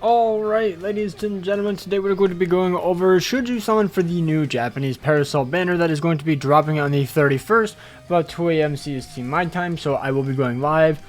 Alright, ladies and gentlemen, today we're going to be going over should you summon for the new Japanese Parasol banner that is going to be dropping on the 31st, about 2 AM CST my time, so I will be going live,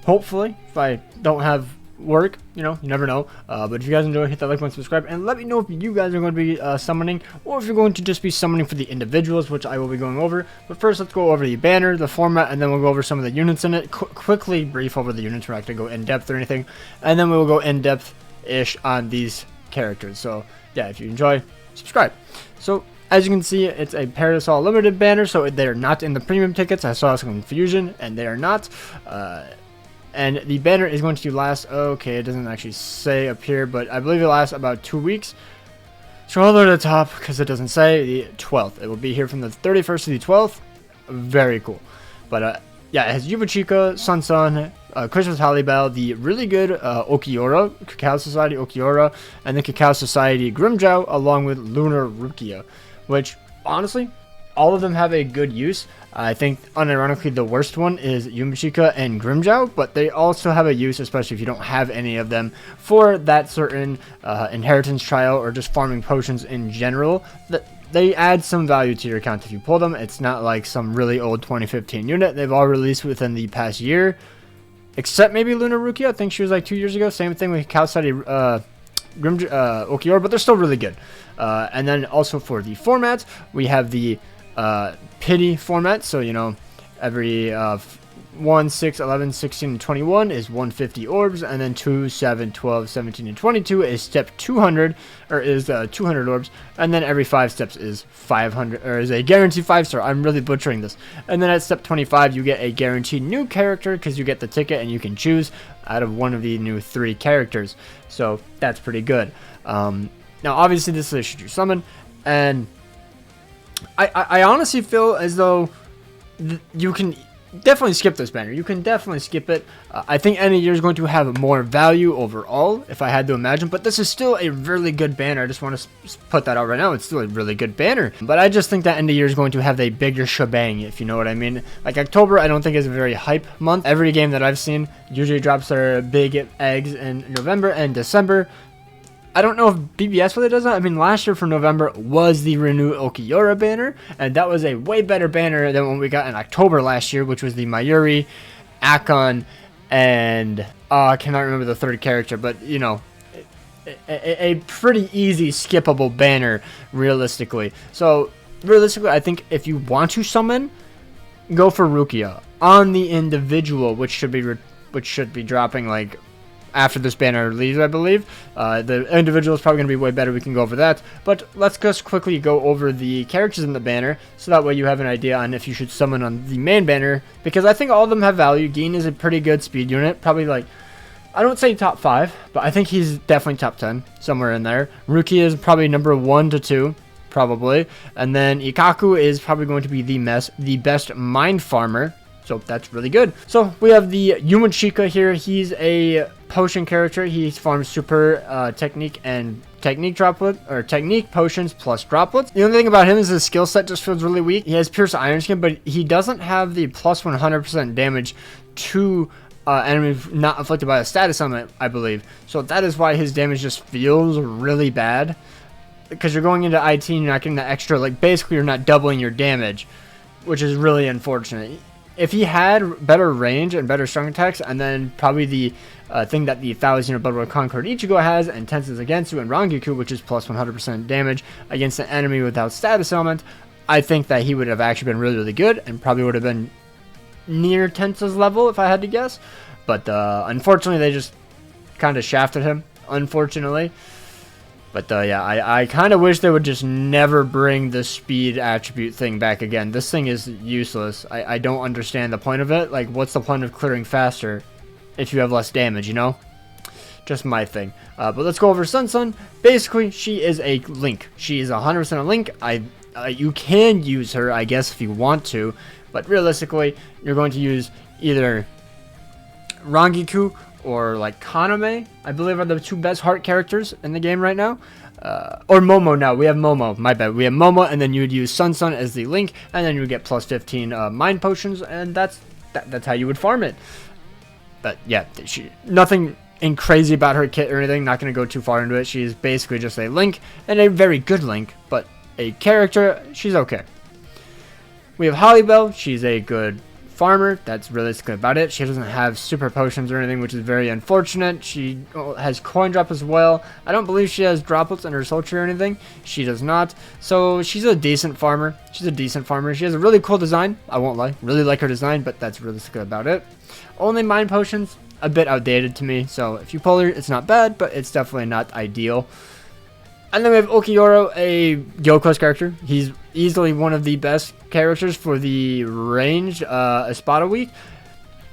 hopefully, if I don't have work, you know, you never know, but if you guys enjoy, hit that like button, subscribe, and let me know if you guys are going to be summoning, or if you're going to just be summoning for the individuals, which I will be going over. But first, let's go over the banner, the format, and then we'll go over some of the units in it. Quickly brief over the units. We're not going to go in depth or anything, and then we will go in depth ish on these characters. So yeah, if you enjoy, subscribe. So as you can see, it's a Parasol limited banner, so they're not in the premium tickets. I saw some confusion, and they are not. And the banner is going to last, okay, it doesn't actually say up here, but I believe it lasts about 2 weeks. Scroll over to the top, because it doesn't say, the 12th. It will be here from the 31st to the 12th. Very cool. But yeah, it has Yumachika, Sun, Christmas Holly Bell, the really good Okiora, Cacao Society Okiora, and the Cacao Society Grimmjow, along with Lunar Rukia, which, honestly, all of them have a good use. I think, unironically, the worst one is Yumachika and Grimmjow, but they also have a use, especially if you don't have any of them, for that certain inheritance trial or just farming potions in general. They add some value to your account if you pull them. It's not like some really old 2015 unit. They've all released within the past year, except maybe Lunar Rukia. I think she was like 2 years ago. Same thing with Cacao Society Okiora, but they're still really good. And then also for the formats, we have the pity format, so you know, every 1, 6, 11, 16, and 21 is 150 orbs, and then 2, 7, 12, 17, and 22 is step 200, or is 200 orbs, and then every 5 steps is 500, or is a guaranteed 5-star. I'm really butchering this. And then at step 25, you get a guaranteed new character, because you get the ticket and you can choose out of one of the new 3 characters, so that's pretty good. Now obviously this is should you summon, and I honestly feel as though you can definitely skip this banner. You can definitely skip it. I think any year is going to have more value overall, if I had to imagine. But this is still a really good banner. I just want to put that out right now. It's still a really good banner. But I just think that end of year is going to have a bigger shebang, if you know what I mean. Like October, I don't think is a very hype month. Every game that I've seen usually drops their big eggs in November and December. I don't know if BBS really does that. I mean, last year for November was the Renew Okiora banner, and that was a way better banner than what we got in October last year, which was the Mayuri, Akon, and I cannot remember the third character, but you know, a pretty easy skippable banner, realistically. So, realistically, I think if you want to summon, go for Rukia on the individual, which should be dropping like after this banner leaves, I believe. The individual is probably going to be way better. We can go over that. But let's just quickly go over the characters in the banner, so that way you have an idea on if you should summon on the main banner, because I think all of them have value. Gin is a pretty good speed unit. Probably like, I don't say top 5, but I think he's definitely top 10, somewhere in there. Rukia is probably number 1 to 2. Probably. And then Ikaku is probably going to be the best mind farmer. So that's really good. So we have the Yumachika here. He's a potion character. He farms super technique and technique droplet, or technique potions plus droplets. The only thing about him is his skill set just feels really weak. He has Pierce Iron Skin, but he doesn't have the plus 100% damage to enemies not afflicted by a status element, I believe. So that is why his damage just feels really bad, because you're going into IT and you're not getting that extra, like basically you're not doubling your damage, which is really unfortunate. If he had better range and better strong attacks, and then probably the thing that the 1000 Blood Road Concord Ichigo has, and Tenses Against You, and Rangiku, which is plus 100% damage against an enemy without status element, I think that he would have actually been really, really good, and probably would have been near Tensa's level, if I had to guess. But unfortunately, they just kind of shafted him, unfortunately. But yeah, I kind of wish they would just never bring the speed attribute thing back again. This thing is useless. I don't understand the point of it. Like, what's the point of clearing faster if you have less damage, you know? Just my thing. But let's go over Sun. Basically, she is a Link. She is 100% a Link. You can use her, I guess, if you want to. But realistically, you're going to use either Rangiku or like Kaname, I believe, are the 2 best heart characters in the game right now. Or Momo now. We have Momo. My bad. We have Momo, and then you would use Sun as the Link, and then you would get plus 15 mind potions, and that's how you would farm it. But yeah, nothing ain't crazy about her kit or anything. Not going to go too far into it. She's basically just a Link, and a very good Link, but a character, she's okay. We have Hollybell. She's a good farmer. That's realistically about it. She doesn't have super potions or anything, which is very unfortunate. She has coin drop as well. I don't believe she has droplets in her soul tree or anything. She does not. So she's a decent farmer. She has a really cool design. I won't lie. Really like her design, but that's realistically about it. Only mind potions, a bit outdated to me. So if you pull her, it's not bad, but it's definitely not ideal. And then we have Ulquiorra, a Guild Quest character. He's easily one of the best characters for the ranged Espada week.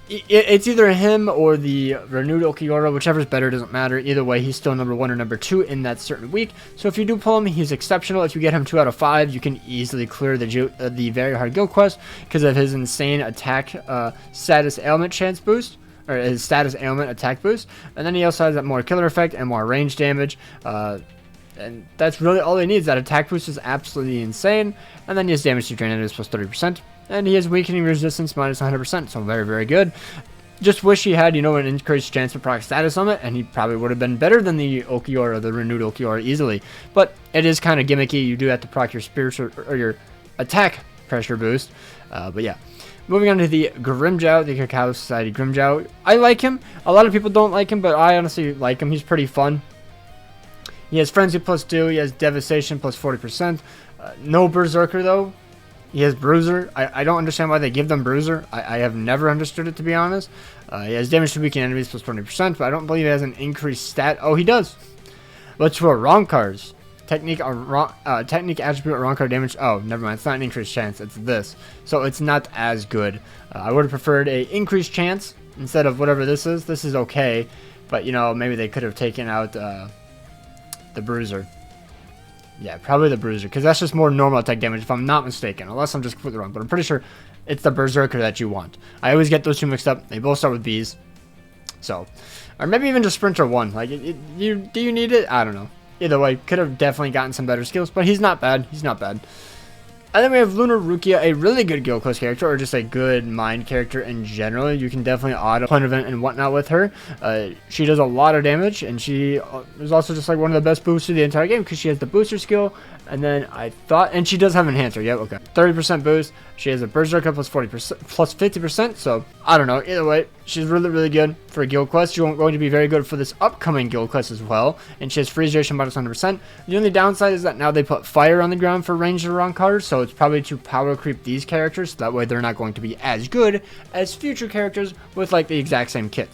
It's either him or the renewed Ulquiorra, whichever's better, doesn't matter. Either way, he's still number 1 or number 2 in that certain week. So if you do pull him, he's exceptional. If you get him 2 out of 5, you can easily clear the very hard Guild Quest because of his insane attack status ailment chance boost. Or his status ailment attack boost. And then he also has that more killer effect and more range damage. And that's really all he needs. That attack boost is absolutely insane. And then he has damage to drain enemies plus 30%. And he has weakening resistance minus 100%. So very, very good. Just wish he had, an increased chance to proc status on it. And he probably would have been better than the Ulquiorra, the renewed Ulquiorra, easily. But it is kind of gimmicky. You do have to proc your spiritual or your attack pressure boost. But yeah. Moving on to the Grimmjow, the IKKAKU Society Grimmjow. I like him. A lot of people don't like him, but I honestly like him. He's pretty fun. He has Frenzy plus 2. He has Devastation plus 40%. No Berserker, though. He has Bruiser. I don't understand why they give them Bruiser. I have never understood it, to be honest. He has damage to weaken enemies plus 20%, but I don't believe he has an increased stat. Oh, he does. Let's roll wrong cards. Technique attribute wrong card damage. Oh, never mind. It's not an increased chance. It's this. So it's not as good. I would have preferred a increased chance instead of whatever this is. This is okay, but maybe they could have taken out the Bruiser. Yeah, probably the Bruiser, because that's just more normal attack damage, if I'm not mistaken, unless I'm just completely wrong. But I'm pretty sure it's the Berserker that you want. I always get those two mixed up. They both start with B's. So, or maybe even just Sprinter 1. Like, do you need it? I don't know. Either way, could have definitely gotten some better skills, but he's not bad. He's not bad. And then we have Lunar Rukia, a really good Guild Quest character, or just a good mind character in general. You can definitely auto point event and whatnot with her. She does a lot of damage, and she is also just like one of the best boosters of the entire game because she has the booster skill. And then and she does have Enhancer. Yep, okay. 30% boost. She has a Berserker plus 40%, plus 50%. So I don't know. Either way, she's really, really good for a Guild Quest. She's going to be very good for this upcoming Guild Quest as well. And she has freeze duration minus 100%. The only downside is that now they put fire on the ground for ranged around cards, so it's probably to power creep these characters. So that way they're not going to be as good as future characters with like the exact same kit.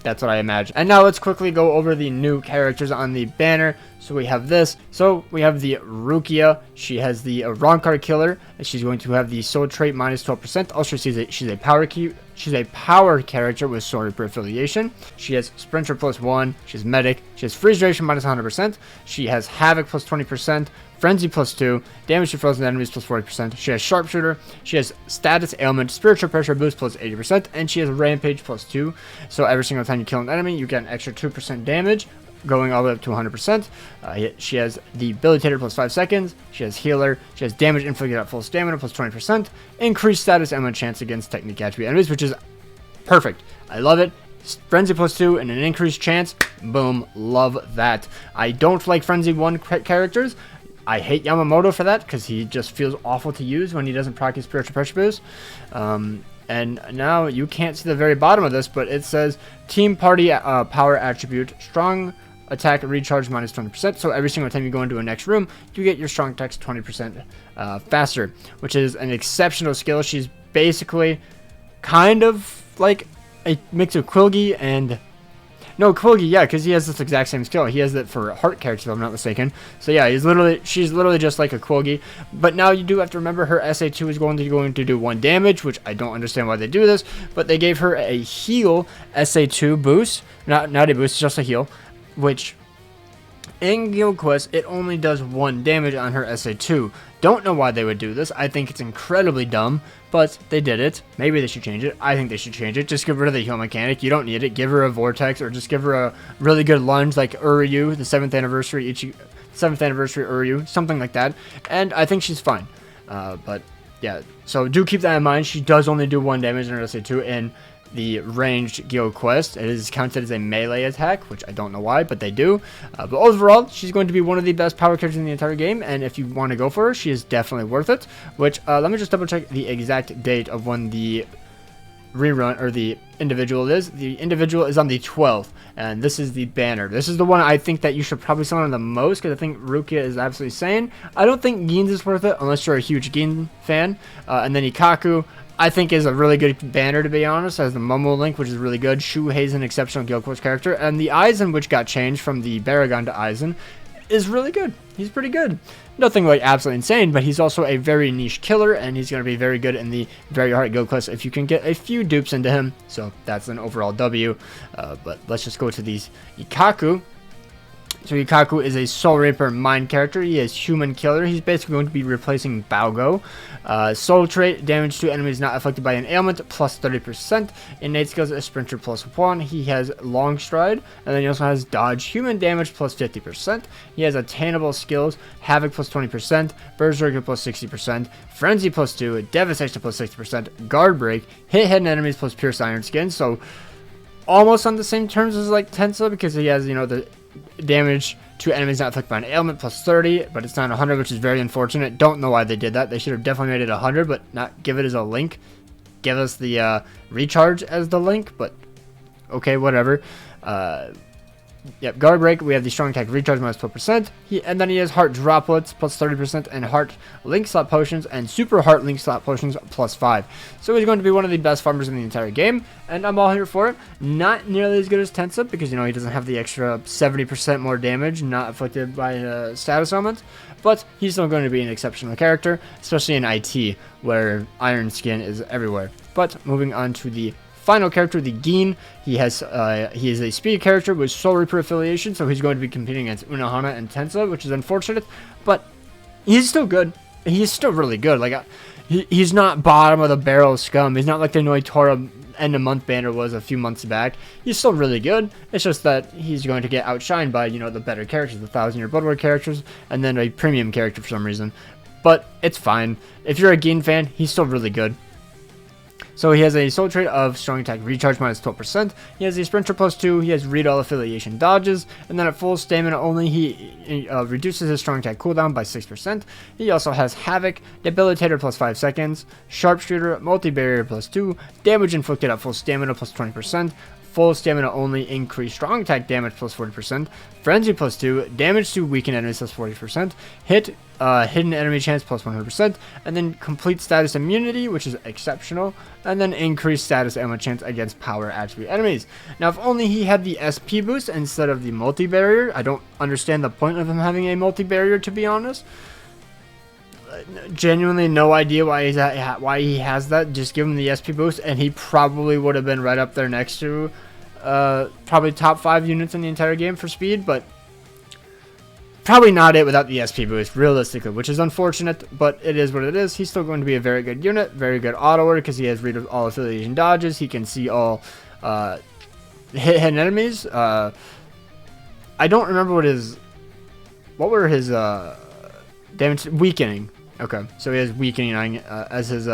That's what I imagine. And now let's quickly go over the new characters on the banner. So we have this. So we have the Rukia. She has the wrong card killer, and she's going to have the soul trait minus 12%. Also, she's a power character with soul reaper affiliation. She has Sprinter plus 1. She has medic. She has freeze duration minus 100%. She has havoc plus 20%. Frenzy plus 2, damage to frozen enemies plus 40%. She has Sharpshooter. She has Status Ailment, Spiritual Pressure Boost plus 80%, and she has Rampage plus 2. So every single time you kill an enemy, you get an extra 2% damage, going all the way up to 100%. She has the Debilitator plus 5 seconds. She has Healer. She has Damage Inflicted at full stamina plus 20%. Increased Status Ailment chance against Technique attribute enemies, which is perfect. I love it. Frenzy plus 2 and an increased chance. Boom. Love that. I don't like Frenzy 1 characters. I hate Yamamoto for that because he just feels awful to use when he doesn't proc his Spiritual Pressure Boost. And now you can't see the very bottom of this, but it says Team Party Power Attribute Strong Attack Recharge minus 20%. So every single time you go into a next room, you get your Strong Attacks 20% faster, which is an exceptional skill. She's basically kind of like a mix of Quilgi and... No, Quilgi, yeah, because he has this exact same skill. He has it for heart characters, if I'm not mistaken. So yeah, she's literally just like a Quilgi. But now you do have to remember her SA2 is going to do 1 damage, which I don't understand why they do this. But they gave her a heal SA2 boost. Not a boost, just a heal. Which, in Guild Quest, it only does 1 damage on her SA2. Don't know why they would do this. I think it's incredibly dumb, but they did it. Maybe they should change it. I think they should change it. Just get rid of the heal mechanic. You don't need it. Give her a Vortex, or just give her a really good lunge like Uryu, the 7th anniversary 7th anniversary Uryu, something like that. And I think she's fine. But yeah, so do keep that in mind. She does only do 1 damage on her SA2, and the ranged Gyo Quest. It is counted as a melee attack, which I don't know why, but they do. But overall, she's going to be one of the best power characters in the entire game, and if you want to go for her, she is definitely worth it. Which, let me just double check the exact date of when the rerun or the individual is. The individual is on the 12th, and this is the banner. This is the one I think that you should probably summon the most, because I think Rukia is absolutely insane. I don't think Gein's is worth it unless you're a huge Gein fan. And then Ikaku, I think, is a really good banner, to be honest, as the Momo Link, which is really good. Shuhei's an exceptional Gyo Quest character, and the Aizen, which got changed from the Baragon to Aizen, is really good. He's pretty good. Nothing like absolutely insane, but he's also a very niche killer, and he's going to be very good in the very hard Gyo Quest if you can get a few dupes into him. So that's an overall W. But let's just go to these Ikaku. So Ikaku is a Soul Reaper Mind character. He is Human Killer. He's basically going to be replacing Baogo. Soul trait, damage to enemies not affected by an ailment, plus 30%. Innate skills, a Sprinter, plus 1. He has Long Stride, and then he also has Dodge, Human Damage, plus 50%. He has Attainable Skills, Havoc, plus 20%, Berserker, plus 60%, Frenzy, plus 2, Devastation, plus 60%, Guard Break, Hit Hidden Enemies, plus Pierce Iron Skin. So almost on the same terms as like Tensa, because he has, you know, the damage to enemies not affected by an ailment plus 30, but it's not 100, which is very unfortunate. Don't know why they did that. They should have definitely made it 100, but not give it as a link. Give us the recharge as the link, but okay, whatever. Yep, Guard Break, we have the Strong Attack Recharge minus 12%, and then he has Heart Droplets plus 30%, and Heart Link Slot Potions, and Super Heart Link Slot Potions plus 5. So he's going to be one of the best farmers in the entire game, and I'm all here for it. Not nearly as good as Tensa, because, you know, he doesn't have the extra 70% more damage not afflicted by status ailments, but he's still going to be an exceptional character, especially in IT, where Iron Skin is everywhere. But moving on to the final character, the Gein. He is a speed character with Soul Reaper affiliation, so he's going to be competing against Unohana and Tensa, which is unfortunate, but he's still good. He's still really good. Like, he's not bottom of the barrel scum. He's not like the Noitora end of month banner was a few months back. He's still really good. It's just that he's going to get outshined by, you know, the better characters, the 1000-year Blood War characters, and then a premium character for some reason. But it's fine. If you're a Gein fan, he's still really good. So he has a soul trait of Strong Attack Recharge minus 12%. He has a Sprinter plus 2. He has Read All Affiliation Dodges. And then at full stamina only, he reduces his Strong Attack cooldown by 6%. He also has Havoc, Debilitator plus 5 seconds, Sharpshooter, Multi-Barrier plus 2, Damage Inflicted at full stamina plus 20%. Full stamina only, increase strong attack damage plus 40%, frenzy plus 2, damage to weakened enemies plus 40%, hit hidden enemy chance plus 100%, and then complete status immunity, which is exceptional, and then increase status ailment chance against power attribute enemies. Now, if only he had the SP boost instead of the multi-barrier. I don't understand the point of him having a multi-barrier, to be honest. Genuinely no idea why he has that. Just give him the SP boost, and he probably would have been right up there next to probably top 5 units in the entire game for speed, but probably not it without the SP boost, realistically, which is unfortunate, but it is what it is. He's still going to be a very good unit, very good auto order, because he has read all affiliation dodges. He can see all hidden enemies. I don't remember what were his damage weakening. Okay, so he has weakening as his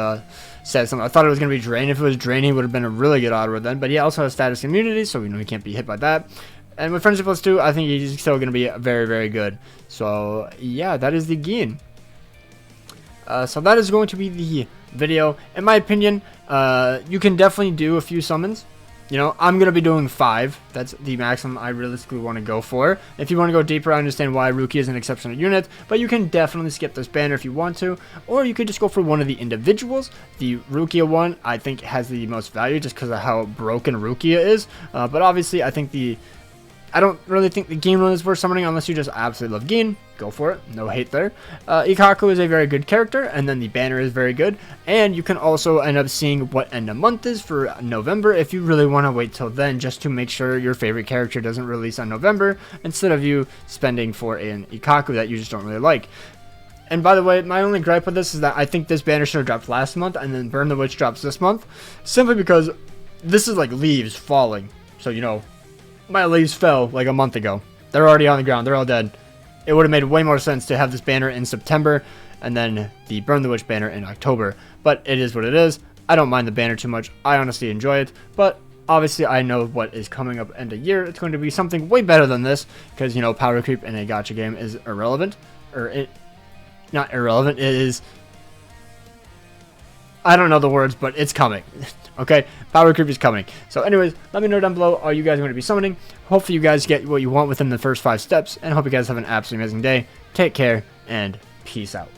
status. I thought it was going to be drain. If it was drain, he would have been a really good auto then. But he also has status immunity, so we know he can't be hit by that. And with Frenzy plus 2, I think he's still going to be very, very good. So, yeah, that is the Gein. So that is going to be the video. In my opinion, you can definitely do a few summons. You know, I'm going to be doing 5. That's the maximum I realistically want to go for. If you want to go deeper, I understand why Rukia is an exceptional unit, but you can definitely skip this banner if you want to, or you could just go for one of the individuals. The Rukia one, I think, has the most value just because of how broken Rukia is, but obviously, I don't really think the Gein one is worth summoning unless you just absolutely love Gein. Go for it. No hate there. Ikaku is a very good character, and then the banner is very good. And you can also end up seeing what end of month is for November if you really want to wait till then just to make sure your favorite character doesn't release on November instead of you spending for an Ikaku that you just don't really like. And by the way, my only gripe with this is that I think this banner should have dropped last month and then Burn the Witch drops this month. Simply because this is like leaves falling. So, you know, my leaves fell like a month ago. They're already on the ground. They're all dead. It would have made way more sense to have this banner in September and then the Burn the Witch banner in October. But it is what it is. I don't mind the banner too much. I honestly enjoy it, but obviously I know what is coming up end of year. It's going to be something way better than this, because, you know, power creep in a gacha game is irrelevant, or not irrelevant, it is, I don't know the words, but it's coming. Okay, power creep is coming. So anyways, let me know down below, are you guys going to be summoning? Hopefully you guys get what you want within the first 5 steps, and hope you guys have an absolutely amazing day. Take care, and peace out.